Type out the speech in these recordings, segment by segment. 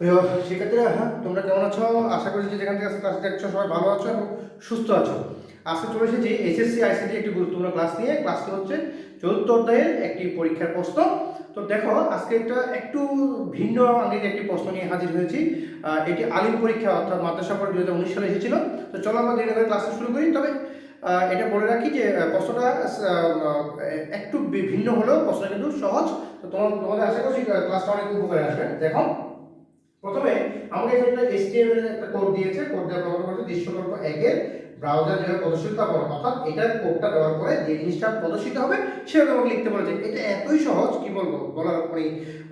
প্রিয় শিক্ষার্থীরা, হ্যাঁ তোমরা কেমন আছো? আশা করি যে যেখান থেকে ক্লাস দেখছো সবাই ভালো আছো এবং সুস্থ আছো। আজকে চলে এসেছি এসএসসি আইসিটি একটি গুরুত্বপূর্ণ ক্লাস নিয়ে। ক্লাসটি হচ্ছে চতুর্থ অধ্যায়ের একটি পরীক্ষার প্রশ্ন। তো দেখো, আজকে একটু ভিন্ন আঙ্গিক একটি প্রশ্ন নিয়ে হাজির হয়েছি। এটি আলিম পরীক্ষা অর্থাৎ মাদ্রাসা বোর্ড 2019 সালে এসেছিল। তো চলো আমরা দেরি করে ক্লাসটা শুরু করি। তবে এটা বলে রাখি যে প্রশ্নটা একটু ভিন্ন হলেও প্রশ্নটা কিন্তু সহজ। তো তোমাদের আশা করছি ক্লাসটা অনেক উপকারে আসবে। দেখো, প্রথমে আমাকে এখানে একটা HTML এর একটা কোড দিয়েছে। কোড দেওয়া ব্যবহার করতে দৃশ্যকল্প 1 এর ব্রাউজার যেভাবে প্রদর্শিত হবে, অর্থাৎ এটার কোডটা ব্যবহার করে যে জিনিসটা প্রদর্শিত হবে সেটা আমাকে লিখতে বলেছে। এটা এতই সহজ, কি বলবো, বলার মানে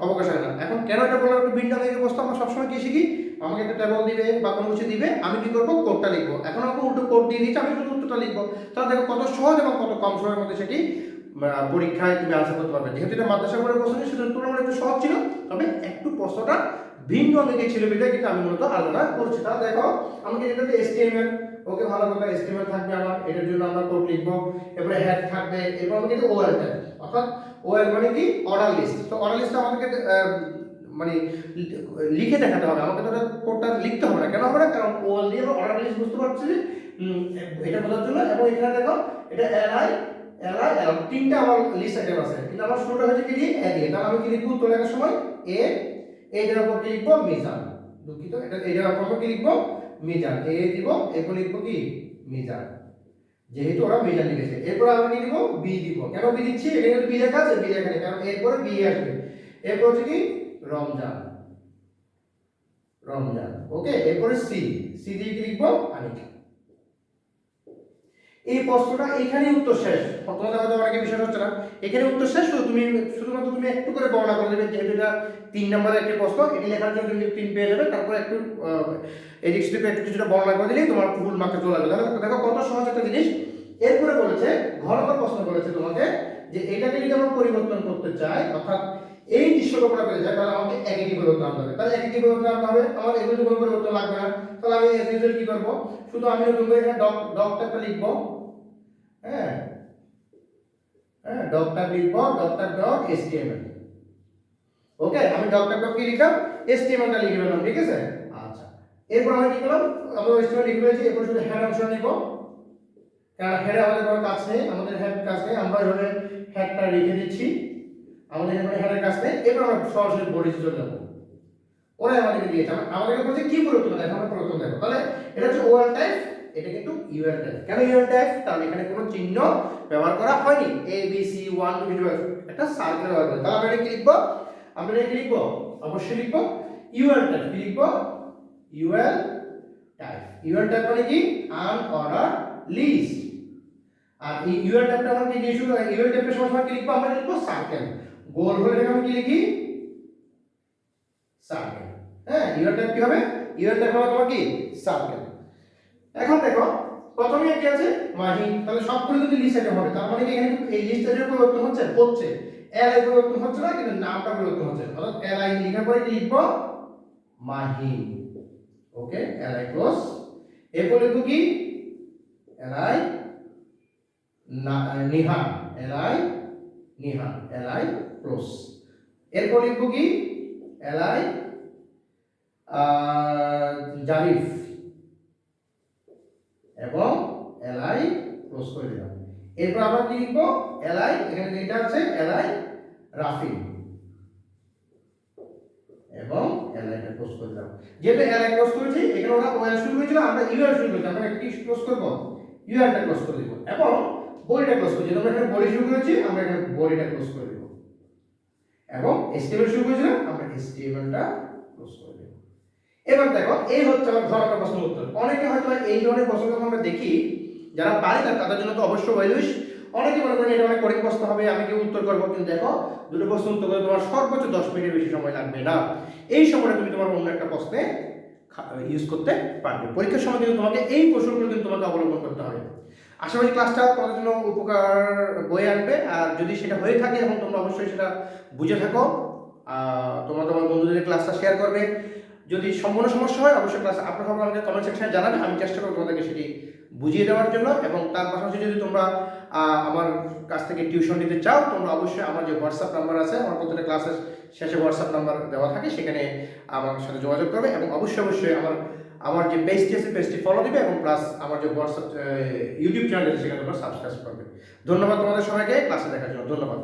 অবকাশ হয় না। এখন কেন এটা বলার একটা ভিন্ন দিকে বস্তু আমরা সবসময় কি শিখি, আমাকে একটা টেবল দিবে বা কোনো কিছু দিবে, আমি কি করবো, কোডটা লিখবো। এখন আমাকে উল্টো কোড দিয়ে দিচ্ছে, আমি শুধু উত্তরটা লিখবো। তাহলে দেখো কত সহজ এবং কত কম সময়ের মধ্যে সেটি পরীক্ষায় তুমি আনসার করতে পারবে। যেহেতু এটা মাদ্রাসা বোর্ডের প্রশ্ন, সেটা তুলনামূলক একটু সহজ ছিল, তবে একটু প্রশ্নটা ভিন্ন দিকে ছিল বিধায় কিন্তু আমি মূলত আলোচনা করছি। তাহলে দেখো, আমাকে এটাতে HTML, ওকে ভালো কথা, HTML থাকবে আমার, এটার জন্য আমরা কোড লিখবো। এরপরে হেড থাকবে, এরপর আমাকে কিন্তু OL থাকবে, অর্থাৎ OL মানে কি, অর্ডার লিস্ট। তো অর্ডার লিস্টটা আমাদেরকে মানে লিখে দেখাতে হবে, আমাকে তো কোডটা লিখতে হবে না। কেন হবে না? কারণ OL দিয়ে আমরা অর্ডার লিস্ট বুঝতে পারছি এটা বোঝার জন্য। এবং এখানে দেখো, এটা তিনটা আমার লিস্ট আইটেম আছে, কিন্তু আমার শুরুটা হচ্ছে কি দিয়ে, এ দিয়ে। তাহলে আমি কি লিখবো উত্তর লেখার সময়? এইটার উপর কি লিখবো? মিজান। দুঃখিত, এটা এইটার উপর কি লিখবো? মিজান। দিব, এরপর লিখবো কি? মিজান, যেহেতু ওরা মিজান লিখেছে। এরপর আমরা কি দিব? বি দিব। কেন বি দিচ্ছি? এখানে বি লেখা আছে, বি লেখা নেই, কারণ এরপরে বি আসবে। এরপর হচ্ছে কি? রমজান। রমজান, ওকে। এরপরে সি দিয়ে কি লিখবো? আনিক। এই প্রশ্নটা এখানেই উত্তর শেষ। তোমাদের হয়তো অনেকে বিষয় হচ্ছে না, এখানে উত্তর শেষ। শুধুমাত্র তুমি একটু করে বর্ণনা করে দেবে, যেহেতু এটা 3 নম্বরের একটি প্রশ্ন, এটি লেখার জন্য তুমি 3 পেয়ে যাবে। তারপর একটু এদিক সেদিকে একটু কিছুটা বর্ণনা করে দিলেই তোমার ফুল মার্কে চলে যাবে। তাহলে দেখো কত সহজ একটা জিনিস। এরপরে বলেছে, ঘ নম্বর প্রশ্ন বলেছে তোমাকে যে এটাকে যদি আমরা পরিবর্তন করতে চাই, অর্থাৎ এই দৃশ্যকল্পনা পেতে চাই, তাহলে আমাকে একই পরিবর্তন আনতে হবে। তাহলে একই পরিবর্তন আনতে হবে, আমার এগুলো কোনো পরিবর্তন লাগবে না। তাহলে আমি এস ইউজুয়াল কি করব, শুধু আমি নতুন করে এখানে ডকটা লিখবো। হ্যাঁ হ্যাঁ, ডকটা লিখবো, ডকটা ডট HTML। ওকে, আমি ডকটা ডট কি লিখলাম? HTML টা লিখে নিলাম, ঠিক আছে? আচ্ছা, এরপর আমি কি করলাম, আমরা HTML লিখে ফেলেছি। এরপর শুধু হেড অংশ নিব, কারণ হেডে আমাদের কোনো কাজ নেই, আমাদের হেড কাজ নেই, আমরা এভাবে হেডটা রেখে দিচ্ছি, আমাদের এখানে হেডের কাজ নেই। এরপর আমরা সরাসরি বডিতে চলে যাবো। ওরাই আমাদেরকে দিয়েছে, আমাদেরকে বলছে কি পরিবর্তন দেখো, আমরা পরিবর্তন দেখো। তাহলে এটা হচ্ছে OL টাইপ, এটা কিন্তু UL টাইপ। কেন UL টাইপ? কারণ এখানে কোনো চিহ্ন ব্যবহার করা হয়নি। ABC 1 2 একটা সার্কেল ব্যবহার করে। তাহলে আমরা এটা কি লিখবো? আমরা এটা কি লিখবো? অবশ্যই লিখবো UL টাইপ। কি লিখবো? UL type. UL টাইপ মানে কি? Unorder list. আর এই UL টাইপটা আমরা কি দিয়ে শুরু? UL টাইপের সবসময় কি লিখবো? আমরা লিখবো সার্কেল। গোল হলে এটাকে আমি কি লিখি? সার্কেল। হ্যাঁ, UL টাইপ কি হবে? UL টাইপ হবে তোমার কি? সার্কেল। এখন দেখো, প্রথমে কি আছে? মাহি। তাহলে সবগুলো যদি লিস্ট আইটেম হবে, তার মানে কি এখানে এই লিস্ট আইটেম পরিবর্তন হচ্ছে? হচ্ছে। এলআই পরিবর্তন হচ্ছে না, কিন্তু নামটা পরিবর্তন হচ্ছে। অর্থাৎ এলআই লেখার পরে কি লিখবো? মাহিন। Okay, LI close. এরপর লিখবো কি? LI Niha. LI Niha, LI close. এরপর লিখবো কি? এলআই জারিফ এবং এলআই ক্লোজ করে দিলাম। এরপর আবার কি লিখবো? এলআই, এখানে যেটা আছে এলআই রাফি এবং এলআইটা ক্লোজ করে দিলাম। যেহেতু এলআই ক্লোজ করেছি, এখানে ওরা ওএল শুরু হয়েছিল, আমরা ইউএল শুরু করেছি, আমরা কি ক্লোজ করব? ইউএলটা ক্লোজ করে দিব এবং বডিটা ক্লোজ করে দিব। আমরা এখানে বডি শুরু করেছি, আমরা এখানে বডিটা ক্লোজ করে দিব এবং HTML শুরু করেছিলাম, আমরা HTMLটা ক্লোজ করে দিব। এবার দেখো, এই হচ্ছে আমার ঘরটা প্রশ্নের উত্তর। অনেকে হয়তো এই ধরনের প্রশ্ন যখন আমরা দেখি, যারা পারে না তাদের জন্য তো অবশ্যই ওয়েলুইশ। অনেকে মনে করেন এটা অনেক কঠিন প্রশ্ন হবে, আমি কি উত্তর করবো। কিন্তু দেখো, দুটো প্রশ্ন উত্তর করে তোমার সর্বোচ্চ 10 মিনিটের বেশি সময় লাগবে না। এই সময়টা তুমি তোমার অন্য একটা প্রশ্নে ইউজ করতে পারবে। পরীক্ষার সময় কিন্তু তোমাকে এই কৌশলগুলো কিন্তু তোমাকে অবলম্বন করতে হবে। আশা করি ক্লাসটা তোমাদের জন্য উপকার বয়ে আনবে। আর যদি সেটা হয়ে থাকে এবং তোমরা অবশ্যই সেটা বুঝে থাকো, তোমরা তোমার বন্ধুদের ক্লাসটা শেয়ার করবে। যদি সম্পূর্ণ সমস্যা হয়, অবশ্যই ক্লাস আপনারা আমাকে কমেন্ট সেকশনে জানাবে, আমি চেষ্টা করব তোমাদেরকে সেটি বুঝিয়ে দেওয়ার জন্য। এবং তার পাশাপাশি যদি তোমরা আমার কাছ থেকে টিউশন নিতে চাও, তোমরা অবশ্যই আমার যে হোয়াটসঅ্যাপ নাম্বার আছে, আমার প্রত্যেকটা ক্লাসের শেষে হোয়াটসঅ্যাপ নাম্বার দেওয়া থাকে, সেখানে আমার সাথে যোগাযোগ করবে এবং অবশ্যই আমার যে পেজটি আছে পেজটি ফলো দিবে এবং প্লাস আমার যে হোয়াটসঅ্যাপ ইউটিউব চ্যানেল আছে সেখানে তোমরা সাবস্ক্রাইব করবে। ধন্যবাদ তোমাদের সবাইকে ক্লাসে দেখার জন্য, ধন্যবাদ।